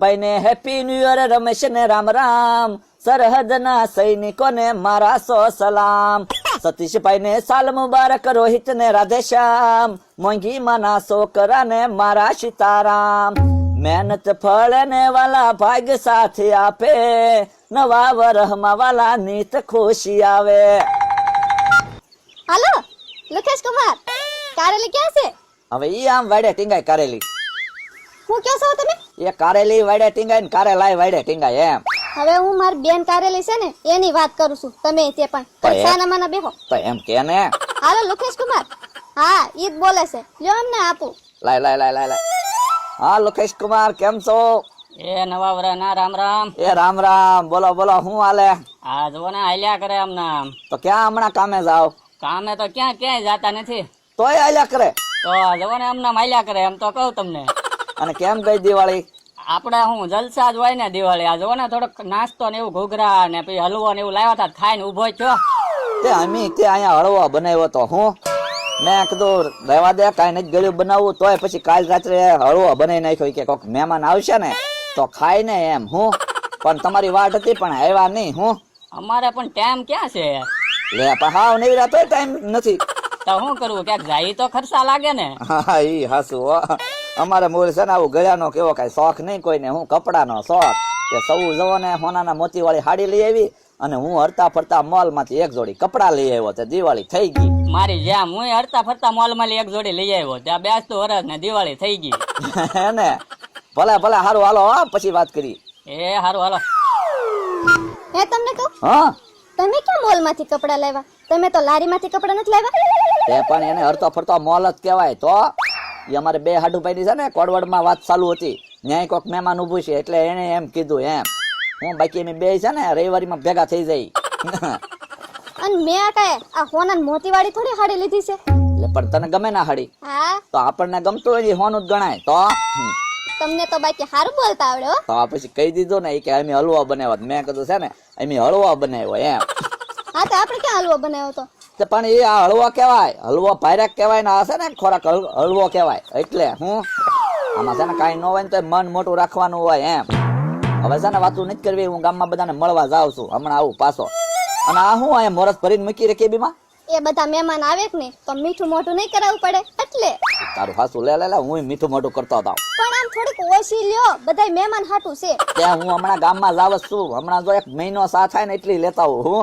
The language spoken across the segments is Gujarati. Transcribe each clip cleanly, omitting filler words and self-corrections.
ભાઈ ને હેપી ન્યુ યર, રમેશ ને રામ રામ, સરહદ ના સૈનિકો ને મારા સો સલામ, સતીશભાઈ ને સાલ મુબારક, રોહિત ને રાધેશ્યામ, મોંઘી માના છોકરા ને મારા સીતારામ, મહેનત ફળ ને વાલા ભાગ્ય સાથે આપે, નવા વરહમાં વાલા નીત ખુશી આવે। हेलो लोकेश कुमार कारेली क्या से હવે ઈ આમ વાડે ટીંગાય કારેલી, હું ક્યાં છો તમે? એ કારેલી વાડે ટીંગાય ને કારેલાય વાડે ટીંગાય એમ। હવે હું મારી બેન કારેલી છે ને એની વાત કરું છું, તમે તે પણ સાના માના બેહો। તો એમ કે ને, હાલો લોકેશ કુમાર, હા ઈ જ બોલે છે, લ્યો એમને આપું। લાય લાય લાય લાય લાય। હા લોકેશ કુમાર કેમ છો? એ નવા વરના રામ રામ। એ રામ રામ, બોલો બોલો શું હાલે? આ જો ને હાલ્યા કરે આમના। તો ક્યાં હમણાં કામે જાવ? કામે તો ક્યાંય જાતા નથી, તોય હાલ્યા કરે? તો જો ને આમના હાલ્યા કરે એમ તો કહું તમને। અને કેમ ગઈ દિવાળી? આપડે હું જલસા જ હોય ને દિવાળી। આ જો ને થોડોક નાસ્તો ને એવું ઘૂઘરા ને પછી હલવો ને એવું લાવ્યા તા, ખાઈને ઉભો થયો। તે અમી તે અહીંયા હળવો બનાવ્યો તો હું મેં કીધું રહેવા દે, કાંઈ નથી ગળ્યું બનાવવું, તોય પછી કાલ રાત્રે હળવો બનાવી નાખ્યો કે કોઈક મહેમાન આવશે ને તો ખાય ને એમ હું, પણ તમારી વાટ હતી પણ આવ્યા નહીં હું। અમારે પણ ટાઈમ ક્યાં છે? લે પણ હાવ નહીં રાતો ટાઈમ નથી તો શું કરવું, ક્યાંક જાય તો ખર્ચા લાગે ને। હા ઈ હાસુ હો, અમારે મૂળ છે ને આવું ગળાનો કેવો કઈ શોખ નહીં કોઈને, હું કપડાનો શોખ કે સૌ જવો ને સોનાના મોતી વાળી સાડી લઈ આવી અને હું હરતા ફરતા મોલ માંથી એક જોડી કપડા લઈ આવ્યો, તે દિવાળી થઈ ગઈ મારી જેમ હું હરતા ફરતા મોલ માં એક જોડી લઈ આવ્યો, ત્યાં બેસતું વરસ ને દિવાળી થઈ ગઈ ને। ભલે ભલે હારું હાલો હો, પછી વાત કરી। એ હારું હાલો। હે તમને કહું, હા તમે ક્યાં મોલ માંથી કપડા લાવ્યા? તમે તો લારી માંથી કપડા નથી લાવ્યા? તે પણ એને હરતો ફરતો મોલ જ કહેવાય। તો એ અમારે બે હાડુભાઈ ની છે ને કોડવડમાં વાત ચાલુ હતી, ન્યાય કોક મહેમાન ઉભું છે એટલે એને એમ કીધું એમ, હું બાકી એમ બે છે ને રવિવારીમાં ભેગા થઈ જાય અને મેં આ કાંઈ આ હોના મોતી વાળી થોડી હાડી લીધી છે? એટલે પણ તને ગમે ના હાડી? હા તો આપણને ગમતું હોય એ હોનું જ ગણાય। તો તમને તો બાકી સારું બોલતા આવડે હો। તો પછી કહી દીધું ને કે અમે હલવા બનાવ્યો, મેં કીધું છે ને અમે હળવા બનાવ્યો એમ। હા તો આપણે ક્યાં હલવો બનાવ્યો તો? તો પણ એ આ હળવો કહેવાય, હલવો ભાયરાક કહેવાય ને આ છે ને ખોરાક હળવો કહેવાય, એટલે હું આમાં છે ને કાંઈ ન હોય ને તો મન મોટું રાખવાનું હોય એમ। હવે છે ને વાતું નથી કરવી, હું ગામમાં બધાને મળવા જાઉં છું, હમણાં આવું પાછો। અને આ હું અહીંયા મોરસ ભરીને મૂકી રે કેબીમાં? એ બધા મહેમાન આવે કે ને તો મીઠું મોઢું નહીં કરાવવું પડે એટલે। તારું હાસું લે લે લે, હું મીઠું મોટું કરતો હતો પણ આમ થોડીક ઓછી લ્યો, બધાય મહેમાન હાટું છે। ત્યાં હું હમણાં ગામમાં જાવ છું, હમણાં જો એક મહિનો સા થાય ને એટલી લેતા હું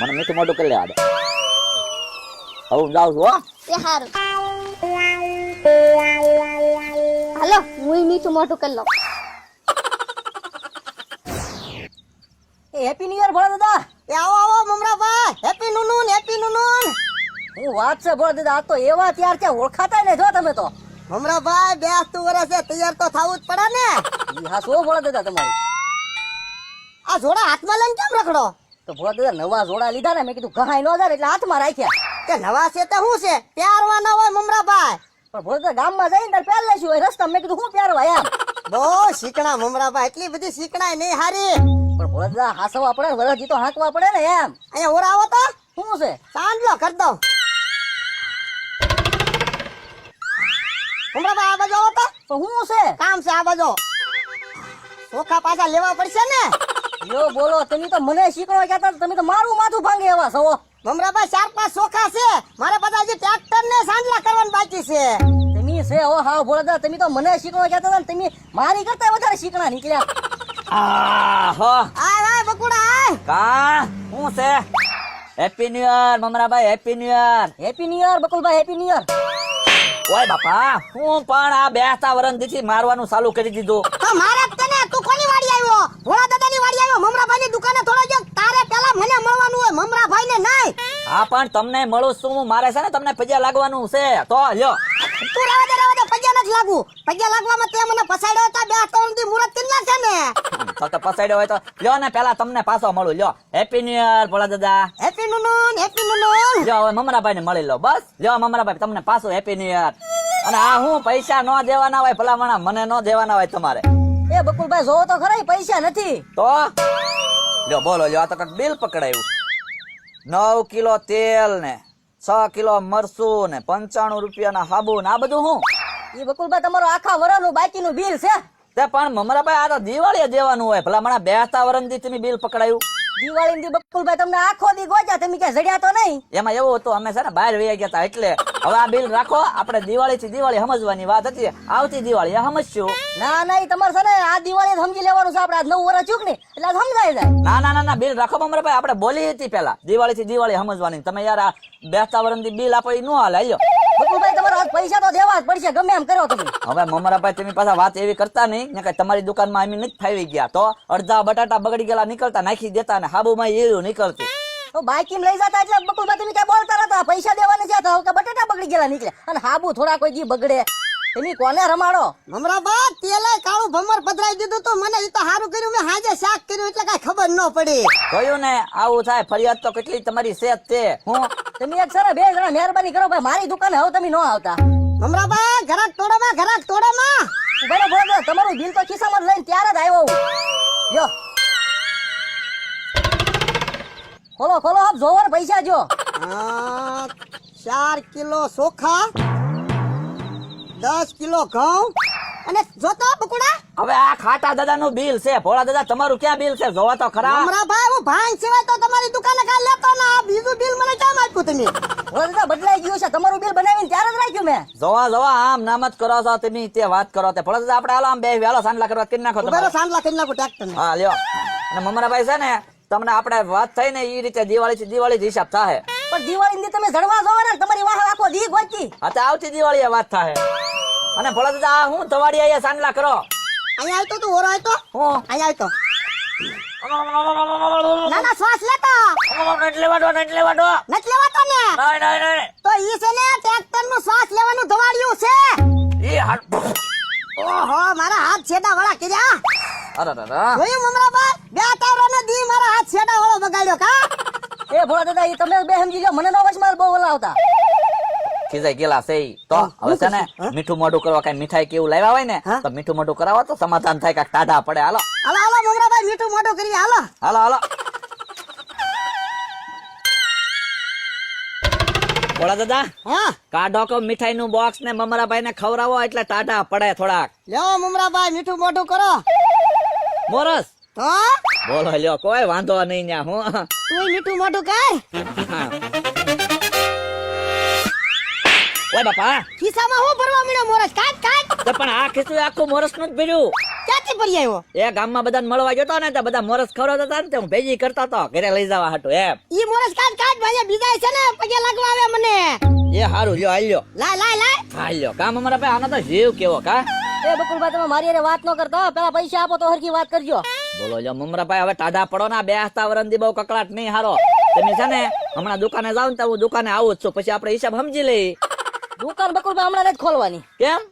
મને મીઠું મોટું કરી લેવા દે। હું જાઉં છું હો। એ હારું, હાલો હું મીઠું મોઢું કરી લઉં। હેપી ન્યુ યર ભોળા દાદા। એ આવો આવો મમરાભાઈ, હેપી નુનુન, હેપી નુનુન। હું વાત છે ભોળા દાદા, આ તો એવા ત્યાર છે ઓળખાતા ને જો તમે તો। મમરાભાઈ બેસતું વરસ છે, તૈયાર તો થવું જ પડે ને। ઈ હા શું ભોળા દાદા તમારું? આ જોડા હાથમાં લઈને કેમ રખડો? તો ભોળા દાદા નવા જોડા લીધા ને, મેં કીધું ઘાય ન જાય એટલે હાથમાં રાખ્યા। કે નવા છે તે શું છે, પ્યારવાના હોય મમરાભાઈ। પણ ભોળા દાદા ગામમાં જઈને ત્યારે પહેલા શું હોય રસ્તા, મેં કીધું શું પહેરવા એમ। બહુ શીકણા મમરાભાઈ, એટલી બધી શીકણાય નહીં હારી। પણ ભોળા દાદા હાસવા પડે, વરજી તો હાંકવા પડે ને એમ। અહીંયા ઓર આવો તો શું છે? ચાંદલો કરી દઉં। મમરાભાઈ આ બાજુ આવો તો તો શું છે? કામ છે આ બાજુ। ચોખા પાછા લેવા પડશે ને। યો બોલો, તમે તો મને શીખવા કહેતા હતા, તમે તો મારું માથું ભાંગે એવા છો। મમરાભાઈ 4-5 ચોખા છે મારે, બધા હજી ટ્રેક્ટર ને સાંજલા કરવાનું બાકી છે। તમે છે ઓ હા ભોળા દાદા, તમે તો મને શીખવા કહેતા હતા ને, તમે મારી કરતા વધારે શીખણા નીકળ્યા। આહો આય બકુડા આય। કા શું છે? Happy new year Mamrabhai, happy new year. Happy new year Bakulbhai, happy new year. ઓય બાપા, હું પણ આ બેસતા વરંદથી મારવાનું ચાલુ કરી દીધું। તો મારે જ તને, તું કોની વાડી આવ્યો? ભોળા દાદાની વાડી આવ્યો? મમરાભાઈ ની દુકાને થોડો જો, તારે પેલા મને મળવાનું હોય, મમરાભાઈ ને નહીં। હા પણ તમને મળું છું, મારે છે ને તમને પજ્યા લાગવાનું છે, તો લ્યો તું રહેવા દે, પગ્યા નથી લાગુ। પગ્યા લાગવામાં તે મને ફસાડ્યો હતા, બે ત્રણ મુરત કરી નાખે ને। તો પસાડ્યો હોય તો લ્યો ને, પેલા તમને પાછો મળું, લ્યો હેપી ન્યુ યર ભોળા દાદા। હેપી નુનુન, હેપી નુનુન। લ્યો હવે મમરાભાઈ ને મળી લો, બસ લ્યો મમરાભાઈ તમને પાછું હેપી ન્યુ યર। અને આ હું પૈસા ન દેવાના હોય ભલામણા, મને ન દેવાના હોય તમારે। એ બકુલભાઈ જોવો તો ખરા, પૈસા નથી। તો લ્યો બોલો, લ્યો આ તો કઈક બિલ પકડાયું, 9 કિલો તેલ ને 6 કિલો મરચું ને 95 રૂપિયાના સાબુ ને આ બધું હું? એ બકુલભાઈ તમારો આખા વરસનું બાકીનું બિલ છે। તે પણ મમરાભાઈ આ તો દિવાળીએ દેવાનું હોય ભલા મને બેસતા વરણથી તમે બિલ પકડાયું દિવાળી દી બકુલભાઈ તમને આખો દી ગોજા તમે ક્યાં જડ્યા તો નહીં. એમાં એવું હતું અમે છે ને બહાર વહી ગયા હતા એટલે હવે આ બિલ રાખો આપણે દિવાળી થી દિવાળી સમજવાની વાત હતી આવતી દિવાળી સમજશું ના ના ઈ તમારે છે ને આ દિવાળી સમજી લેવાનું છે આપણે આજ 9 વર્ષ ચૂક ને એટલે આજ સમજાય જાય. ના ના ના ના બિલ રાખો મમરાભાઈ આપણે બોલી હતી પેલા દિવાળી થી દિવાળી સમજવાની તમે યાર આ બેસતા વરણથી બિલ આપો ઈ નો હાલે લ્યો બકુલભાઈ તમારે આજ પૈસા તો દેવા જ પડશે ગમે એમ કરો તમે. હવે મમરાભાઈ તમે પાછા વાત એવી કરતા નહીં ને કે તમારી દુકાનમાં અમે નથી ફાવી ગયા તો અડધા બટાટા બગડી ગયેલા નીકળતા નાખી દેતા ને હાબુમાં એવું નીકળતું તો બાઈક લઈ જતા એટલે બકુલભાઈ તમે ક્યાં બોલતા નતા પૈસા દેવાના છે તો કે બટેટા બગડી ગયેલા નીકળ્યા અને હાબુ થોડા કોઈ જી બગડે તમે કોને રમાડો. મમરાબા તેલે કાળું ભમર પધરાઈ દીધું તો મને ઈ તો હારું કર્યું મેં હાજે શાક કર્યું એટલે કઈ ખબર ન પડી. જોયું ને આવું થાય ફરિયાદ તો કેટલી તમારી સેત છે હું તમે એક સર બે જણા મહેરબાની કરો ભાઈ મારી દુકાને હવે તમે ન આવતા. મમરાબા ઘરાક તોડામાં બરોબર તમારું બિલ તો ખિસ્સામાં જ લઈને ત્યારે જ આવ્યો હું. લ્યો ખોલો ખોલો આપ જોવો ને પૈસા જો. 4 કિલો ચોખા 10 કિલો ઘઉં અને જોતો બકુડા હવે આ ખાટા દાદા નું બિલ છે ભોળા દાદા તમારું ક્યાં બિલ છે જોવા તો ખરા મમરાભાઈ હું ભાંગ સિવાય તો તમારી દુકાને કાલ લેતો ને આ બીજું બિલ મને કેમ આપ્યું તમે. હવે દાદા બદલાઈ ગયું છે તમારું બિલ બનાવીને ત્યારે જ રાખ્યું મેં. જોવા જોવા આમ નામ જ કરો છો તમે તે વાત કરો તે ભોળા દાદા આપણે હાલો આમ બે વેલો સાંડલા કરવા કરી નાખો ઉભેરો તમારે સાંડલા કરી નાખું ટ્રેક્ટર ને. હા લ્યો અને મમરાભાઈ છે ને તમને આપણે વાત થઈ ને ઈ રીતે દિવાળી થી દિવાળી જ હિસાબ થાય પણ દિવાળી ની તમે જડવા જોવો ને તમારી વાહ આખો દી ગોચી. હા તો આવતી દિવાળી વાત થાય અને ભોળા દાદા આ હું તવાડી અહીંયા સાંડલા કરો અહીંયા આવતો તું ઓરો આવતો હું અહીંયા આવતો ના ના શ્વાસ લેતો એટલે વાડો નથી લેવાતો ને તો ઈ છે ને ટ્રેક્ટર નું શ્વાસ લેવાનું ધવાડ્યું છે. ઈ હાથ ઓહો મારા હાથ છેડા વાળા કર્યા. અરે અરે જોયું મમરાભાઈ બે તાવરો નો દી મારા હાથ છેડા વાળો બગાડ્યો કા. એ ભોળા દાદા ઈ તમે બે સમજી લો મને નો વચમાં બહુ ઓલાવતા. ખીજાઈ ગયેલા છે ઈ. તો હવે છે ને મીઠું મોઢું કરવા કઈ મીઠાઈ કેવું લાવ્યા હોય ને તો મીઠું મોઢું કરાવો તો સમાધાન થાય કાંઈક ટાઢા પડે હાલો હાલો હાલો મમરાભાઈ મીઠું મોઢું કરી હાલો. હાલો હાલો ભોળા દાદા હા કાઢો કો મીઠાઈ નું બોક્સ ને મમરાભાઈ ને ખવડાવો એટલે ટાઢા પડે થોડાક લ્યો મમરાભાઈ મીઠું મોઢું કરો મોરસ તો બોલો લ્યો કોઈ વાંધો નહીં ન્યા હું તું મીઠું મોઢું કાય ઓય બાપા ખિસ્સામાં હું ભરવા મળ્યો મોરસ કાટ કાટ તો પણ આ ખીચું આખું મોરસ નું જ ભર્યું ક્યાંથી ભરી આવ્યો. એ ગામમાં બધાને મળવા ગયો તો ને તો બધા મોરસ ખવડાવતા હતા ને તે હું ભેજી કરતા તો ઘરે લઈ જવા હાટુ એમ ઈ મોરસ કાટ કાટ ભાઈ બીજા છે ને પગે લાગવા આવે મને. એ હારું લ્યો હાલ્યો લાય લાય લાય હાલ્યો કામ અમારા ભાઈ આનો તો જીવ કેવો કા એ બકુલભાઈ તમે મારી હારે વાત ન કરતા પેલા પૈસા આપો તો હરખી વાત કરજો. બોલો લ્યો મમરાભાઈ હવે ટાઢા પડો ના બેસતા વરંદી બહુ કકડાટ નહીં હારો તમે છે ને હમણાં દુકાને જાવ ને તો હું દુકાને આવું જ છું પછી આપણે હિસાબ સમજી લઈ દુકાન બકુલભાઈ હમણાં નથી ખોલવાની. કેમ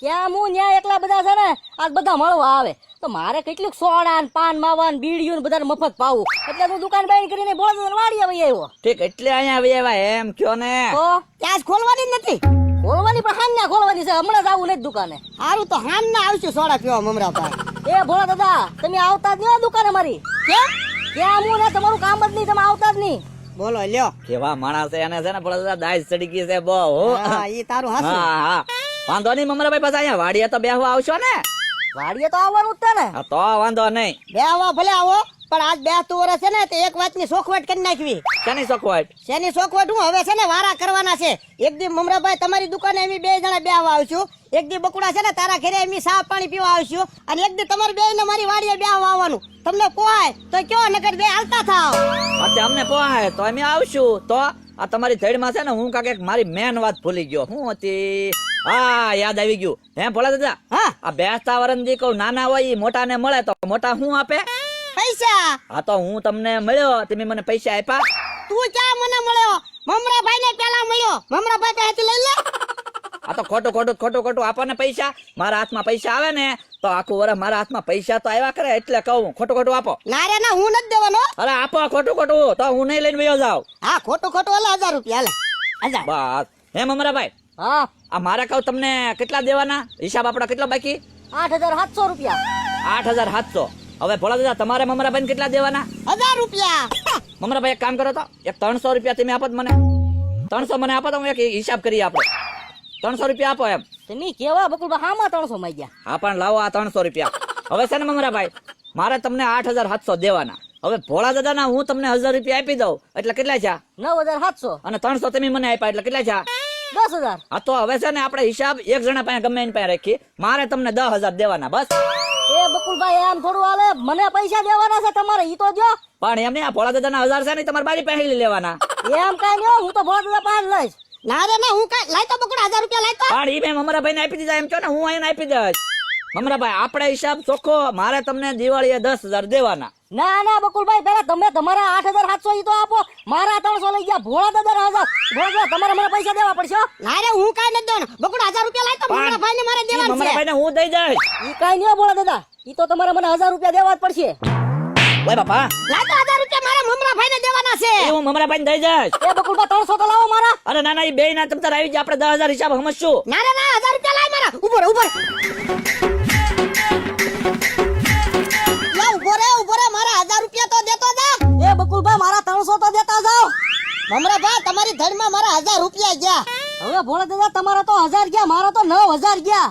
ક્યાં હું ન્યા એકલા બધા છે ને આજ બધા મળવા આવે તો મારે કેટલુંક સોડા ને પાન માવા ને બીડીયું ને બધાને મફત પાવું એટલે હું દુકાન બંધ કરીને બોલ વાડી આવી આવ્યો. ઠીક એટલે અહીંયા આવી આવ્યા એમ કયો ને તો ત્યાં જ ખોલવાની જ નથી. ખોલવાની પણ હાન ના ખોલવાની છે હમણાં જ આવું નથી દુકાને. હારું તો હાન ના આવશું સોડા પીવા મમરાભાઈ. એ ભોળા દાદા તમે આવતા જ નહીં હો દુકાને મારી. કેમ ક્યાં હું ને તમારું કામ જ નહીં તમે આવતા જ નહીં. બોલો લ્યો. કેવા માણસ છે એને છે ને પણ દાય ચડી ગઈ છે બહુ હા ઈ તારું હાસું. હા હા વાંધો નહીં મમરાભાઈ પાછા અહીંયા વાડીએ તો બેહવા આવશો ને વાડીએ તો આવવાનું જ છે ને. હા, તો વાંધો નહીં બે આવો ભલે આવો પણ આજ બે તું વર્ષ છે ને તે એક વાતની સોખવટ કરી નાખવી. શાની ચોખવટ શેની સોખવટ હું હવે છે ને વારા કરવાના છે. એક દી મમરાભાઈ તમારી દુકાને અમે બે જણા બે આવવા આવશું. એક દી બકુડા છે ને તારા ઘરે અમે સાફ પાણી પીવા આવશું અને એક દી તમારે બે ને મારી વાડીએ બે આવવાનું. તમને પોહાય તો કયો નકર બે હાલતા થાવ. અત્યારે અમને પોહાય તો અમે આવશું તો આ તમારી ધડમાં છે ને હું કાંઈક મારી મેન વાત ભૂલી ગયો હું હતી હા યાદ આવી ગયું હે ભોળા દાદા હા આ બેસતા વરંદી કહું નાના હોય ઈ મોટા ને મળે તો મોટા શું આપે પૈસા. હા તો હું તમને મળ્યો તમે મને પૈસા આપ્યા તું ક્યાં મને મળ્યો મમરાભાઈ ને પેલા મળ્યો. મમરાભાઈ પાસેથી લઈ લે. આ તો ખોટું આપો ને પૈસા મારા હાથમાં પૈસા આવે ને તો આખું વર્ષ મારા હાથમાં પૈસા તો આવ્યા કરે એટલે કહું ખોટું આપો ના રે ના હું નથી દેવાનો. અરે આપો ખોટું તો હું નહીં લઈને વયો જાવ હા ખોટું હાલે 1000 રૂપિયા હાલે 1000. બસ હે મમરાભાઈ હા આ મારા કહું તમને કેટલા દેવાના હિસાબ આપડો કેટલો બાકી 8700 રૂપિયા. 8700 હવે ભોળા દાદા તમારે મમરાભાઈ કેટલા દેવાના 1000 રૂપિયા. મમરાભાઈ એક કામ કરો તો એક 300 રૂપિયા તમે આપો તો મને 300 મને આપો તો હું એક હિસાબ કરીએ આપણે 300 રૂપિયા આપો એમ તમે કેવા બકુલભાઈ હામાં 300 માં ગયા? હા પણ લાવો આ 300 રૂપિયા. હવે છે ને મમરાભાઈ, મારે તમને 8700 દેવાના. હવે ભોળા દાદાના હું તમને 1000 રૂપિયા આપી દઉં એટલે કેટલા છે? 9700. અને 300 તમે મને આપ્યા એટલે કેટલા છે? 10000. હા તો હવે છે ને આપણે હિસાબ એક જણા પાસે ગમે એની પાસે રાખી. મારે તમને 10000 દેવાના બસ. એ બકુલભાઈ એમ થોડું હાલે, મને પૈસા દેવાના છે તમારે, ઈ તો જો. પણ એમને આ ભોળા દાદાના 1000 છે ને તમારે બારી પાસે લઈ લેવાના. એમ કઈ નહીં, હું તો ભોળા પાસે લઈશ. ના રે ના, હું કઈ લાય તો બકુડા 1000 રૂપિયા લાય તો. પણ ઈ મેં મમરાભાઈ ને આપી દીધા એમ છો ને, હું એને આપી દઈશ. મમરાભાઈ આપણે હિસાબ ચોખ્ખો, મારે તમને દિવાળીએ 10000 દેવાના. ના ના બકુલભાઈ, પેલા તમે તમારા 8700 ઈ તો આપો, મારા 300 લઈ ગયા. ભોળા દાદા 1000. ભોળા દાદા તમારે મને પૈસા દેવા પડશે હો. ના રે, હું કઈ નથી દેવાનો. બકુડા 1000 રૂપિયા લાય તો મારા ભાઈને મારે દેવાનું છે. મમરાભાઈ ને હું દઈ દઈશ. ઈ કઈ નહીં હો ભોળા દાદા, ઈ તો તમારે મને 1000 રૂપિયા દેવા જ પડશે. ઓય બાપા, લાય તો 1000 રૂપિયા મારા મમરા ભાઈને દેવાના છે. એ હું મમરાભાઈ ને દઈ દઈશ. એ બકુલભાઈ 300 તો લાવો મારા. અરે ના ના, એ બે ના તમ તાર આવી જાય, આપણે 10000 હિસાબ સમજશું. ના રે ના, 1000 રૂપિયા લાય મારા. ઉભો રે, ઉભો રે. લા, ઉભો રે, મારા 1000 રૂપિયા તો દેતો જા. એ બકુલભાઈ મારા 300 તો દેતા જાઓ. મમરા ભાઈ, તમારી ધરમાં મારા 1000 રૂપિયા ગયા. હવે ભોળા દાદા તમારા તો 1000 ગયા, મારા તો 9000 ગયા.